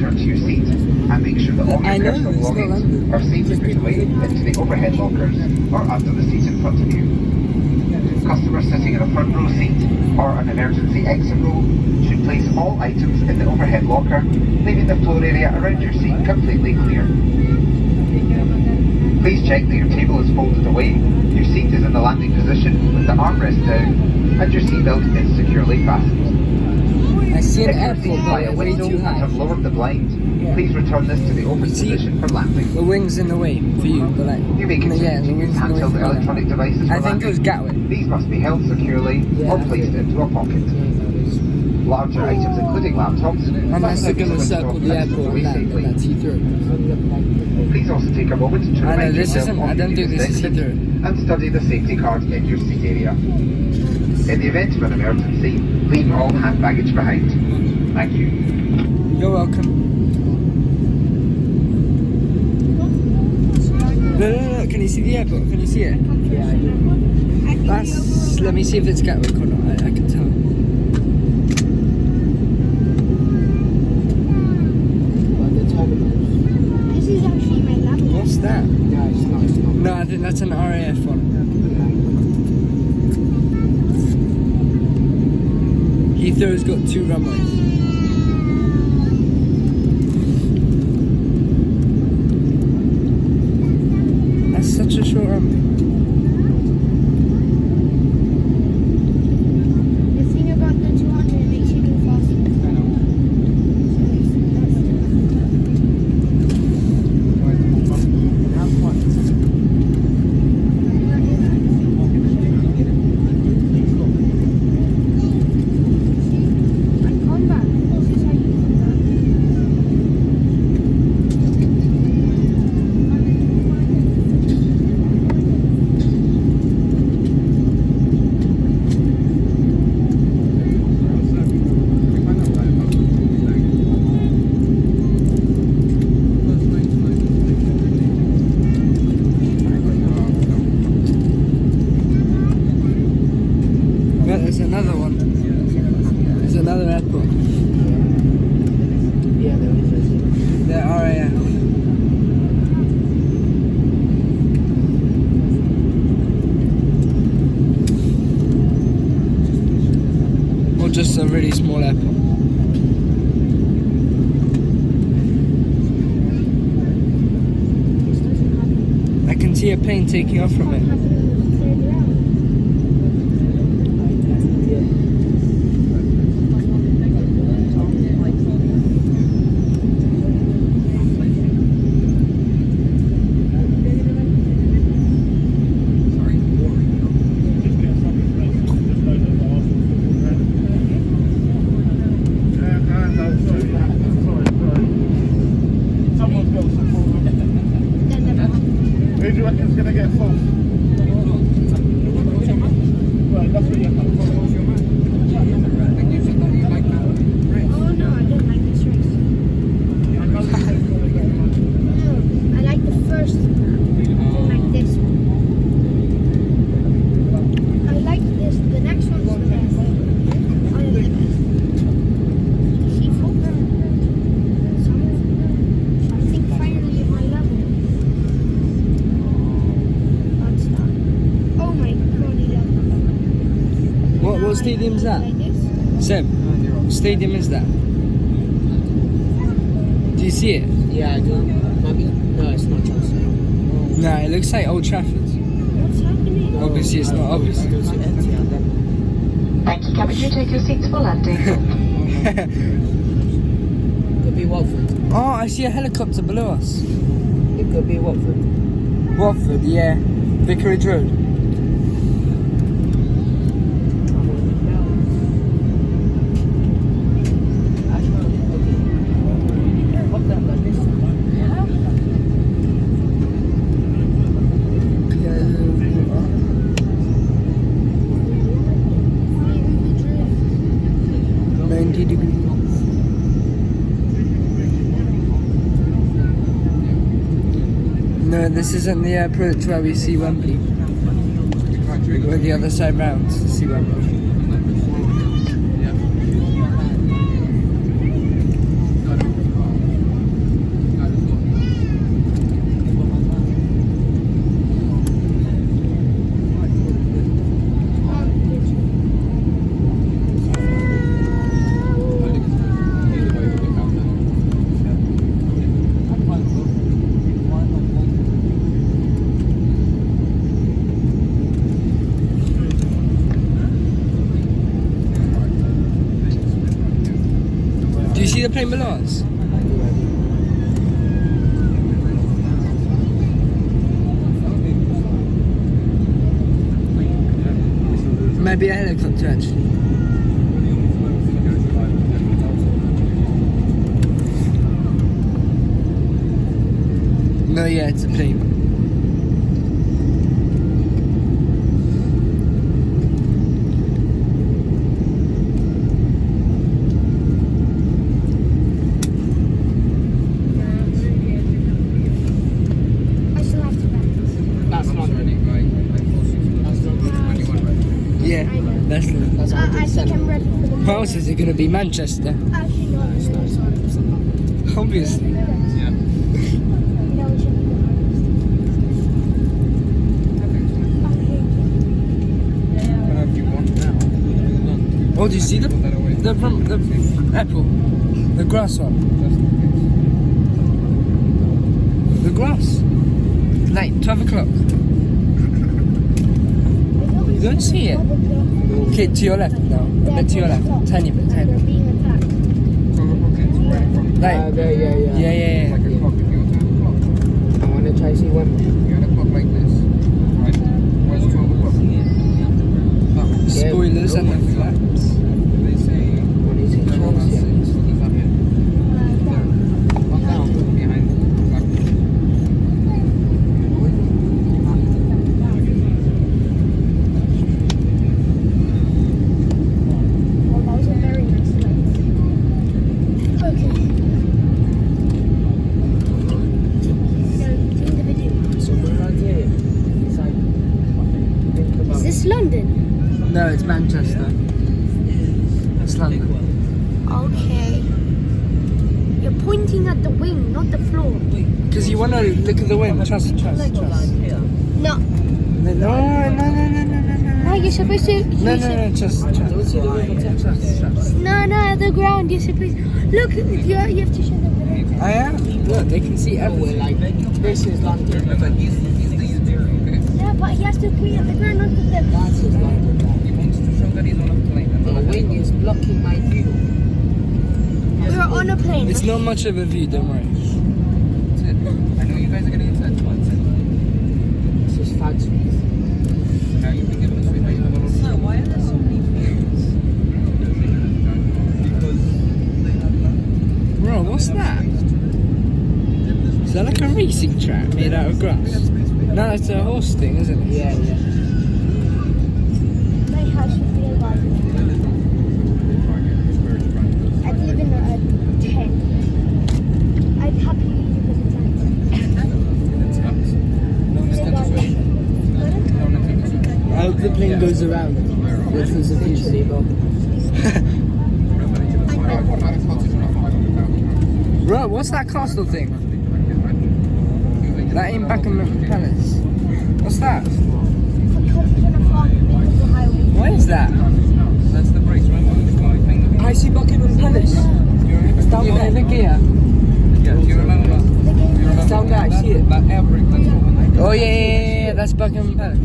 return to your seat and make sure that all your personal belongings are safely put away into the overhead lockers or under the seat in front of you. Customers sitting in a front row seat or an emergency exit row should place all items in the overhead locker, leaving the floor area around your seat completely clear. Please check that your table is folded away, your seat is in the landing position with the armrest down, and your seatbelt is securely fastened. I see an If you're airport seated by a but way window too and high. have lowered the blind, please return this to the open position for landing. The wing's in the way for you, but like... You may consider yeah, the wing's in the way handheld for electronic devices for I think it was landing. Gatwick. These must be held securely or placed into a pocket. Larger items, including laptops, And that's must going be to switched circle off the and stored airport away and safely. that's Heathrow. Please also take a moment to I know, remind this yourself isn't... of I don't your think this is exit Heathrow. and study the safety card in your seat area. In the event of an emergency, leave all hand baggage behind. Thank you. You're welcome. No, can you see the airport? Can you see it? Yeah. That's... Let me see if it's Gatwick or not, I can tell. This is actually my laptop. What's that? No, it's not. It's not. No, I think that's an RAF one. Heathrow's got 2 runways. That's such a short runway. The thing about the 200 it makes you go faster. And combat. This is how you combat. But there's another one. There's another airport. Yeah, there is. The RAF. Or just a really small airport. I can see a plane taking off from it. Who do you reckon's going to get full? Well, that's what you're coming for. Oh no, I don't like this race. No, I like the first one. Like this one. I like this. The next one's the best. One of the best. See, folks? Something finally at my level. That's that. Oh my god, he loved it. What stadium's that? Like this? Seb, what stadium is that? Do you see it? Yeah, I do. Maybe. No, it's not Chelsea. No, it looks like Old Trafford. What's happening? Obviously, it's not obvious. I don't see empty out there. Thank you, cabin crew. Take your seats for landing. Could be Watford. Oh, I see a helicopter below us. It could be Watford. Watford, yeah. Vicarage Road. No, this isn't the approach where we see Wembley. We're the other side round to see Wembley. plane below us? Maybe a helicopter actually. No, yeah, it's a plane. I still have to practice. That's London. That's London. Yeah, that's the. That's I think I'm ready for the What else is it going to be? Manchester? Actually, no. It's not. It's not. Obviously. No, it should be Oh, do you see the apple? The grass one? The grass? Like 12 o'clock. You don't see it? Okay, to your left now. A bit to your left. Tiny bit, tiny They're bit. being attacked. Like, yeah. I want to try to see one. Spoilers and the flaps. What is it? Chelsea. One down. Well, that was a very nice place. Okay. So, do the video. So we're right here. It's like, think about Is this London? No, it's Manchester. It's London. Okay. You're pointing at the wing, not the floor. Because you want to look at the wind. Trust. No. No, No, you're supposed to. No, just. Don't see the wing. Trust. No, the ground. You're supposed. Look, you have to show them. I am. Look, they can see Oh, we're everything. like, this is London. Yeah, but he has to point at the ground, not the That is London. The wing is blocking my view. We're on a plane. It's not much of a view, don't worry. I know you guys are getting into that once. This is fat speed. Now you've been given this way, now you have a little. So why are there so many fields? Bro, what's that? Is that like a racing track made out of grass? No, it's a horse thing, isn't it? Yeah. My house would be alive. I'd live in a tent. I'd happily live in a tent. I hope the plane goes around. This is a Literally, bro. Bro, what's that castle thing? That ain't Buckingham Palace. What's that? What is that? That's the brakes, remember? I see Buckingham Palace. It's down there, look here. Yeah, do you remember? It's down there, I see it. That air brake that's overnight. Oh yeah, that's Buckingham Palace.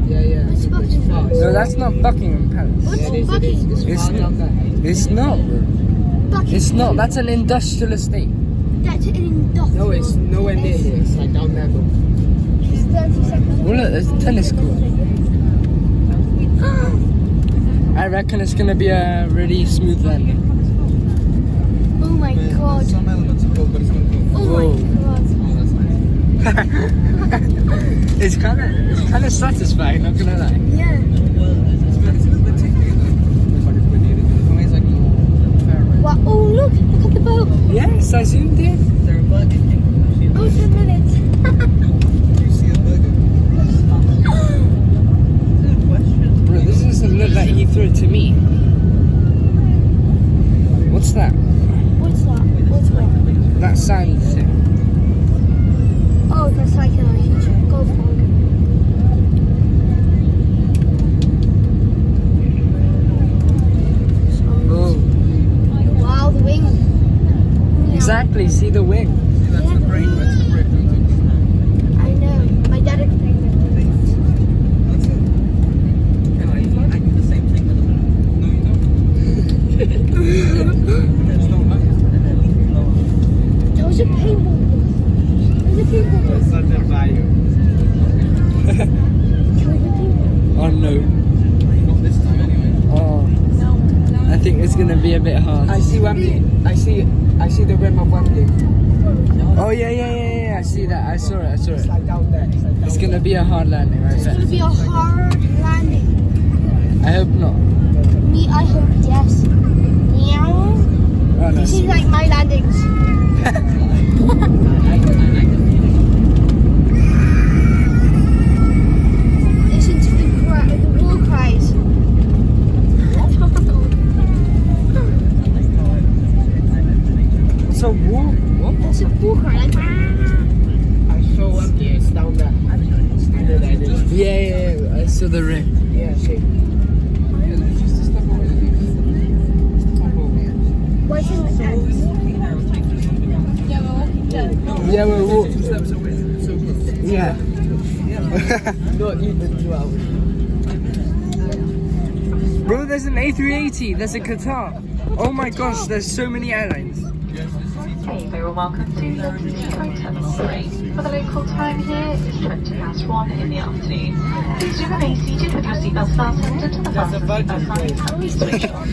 Yeah. It's Buckingham. No, that's not Buckingham Palace. What's It is. Buckingham? It's far down there. It's not, bro. Buckingham. It's not. That's an industrial estate. That's an industrial. No, it's nowhere near here. It's like down there, bro. It's 30 seconds. Well, look, there's a tennis court. I reckon it's gonna be a really smooth landing. Oh my god. Some elements of both, but it's not good. Oh Whoa. my god. Oh, that's nice. It's kind of satisfying. Not gonna lie. Yeah. It's a little bit tickly though. It's like it's been needed. It's always like fair. Wow. Oh look at the boat. Yes, I zoomed in. There a bug in here? Oh, 10 minutes. You see a burger. Good question. Bro, this doesn't look like Heathrow to me. What's that? What's that? What's what? That sand thing. Oh, that's like a huge golf ball. Oh, Wow, the wing. Yeah. exactly. See the wing. See, that's the brake. That's the brake. I know. My dad explained it. That's it. I do the same thing with them. No, you don't. You just don't like it. Sunday value. Oh no. Not this time anyway. Oh. I think it's gonna be a bit hard. I see Wembley. I see the rim of Wembley. Oh yeah. I see that. I saw it. It's like down there. It's gonna be a hard landing, I It's bet. gonna be a hard landing. I hope not. I hope yes. Meow. Oh no. This is like my landings. Listen to the war cries. It's a war. It's a war cry. Like, I saw Wembley. It's down there. I know that it is. Yeah. I saw the ring. Yeah, see. why shouldn't it? Yeah, we're walking. Steps away. So close. Yeah. Not even 2 hours. Bro, there's an A380. There's a Qatar. Oh my gosh, there's so many airlines. Hey, very welcome to London Heathrow Terminal 3. For the local time here, it's 1:20 in the afternoon. Please do remain seated with your seatbelts fastened until the fasten seatbelt signs have been switched off.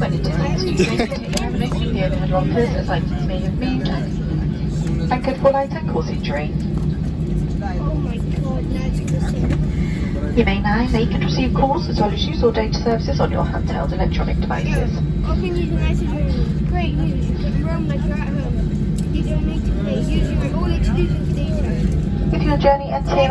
When it detects you, take information the overhead rockers as items may have moved and could fall out and cause injury. Oh my god, now it's crazy. You may now make and receive calls as well as use all data services on your handheld electronic devices. Open your message room. Great news. You can roam like you're at home. You don't need to pay. Use your all exclusive data. If your journey ends here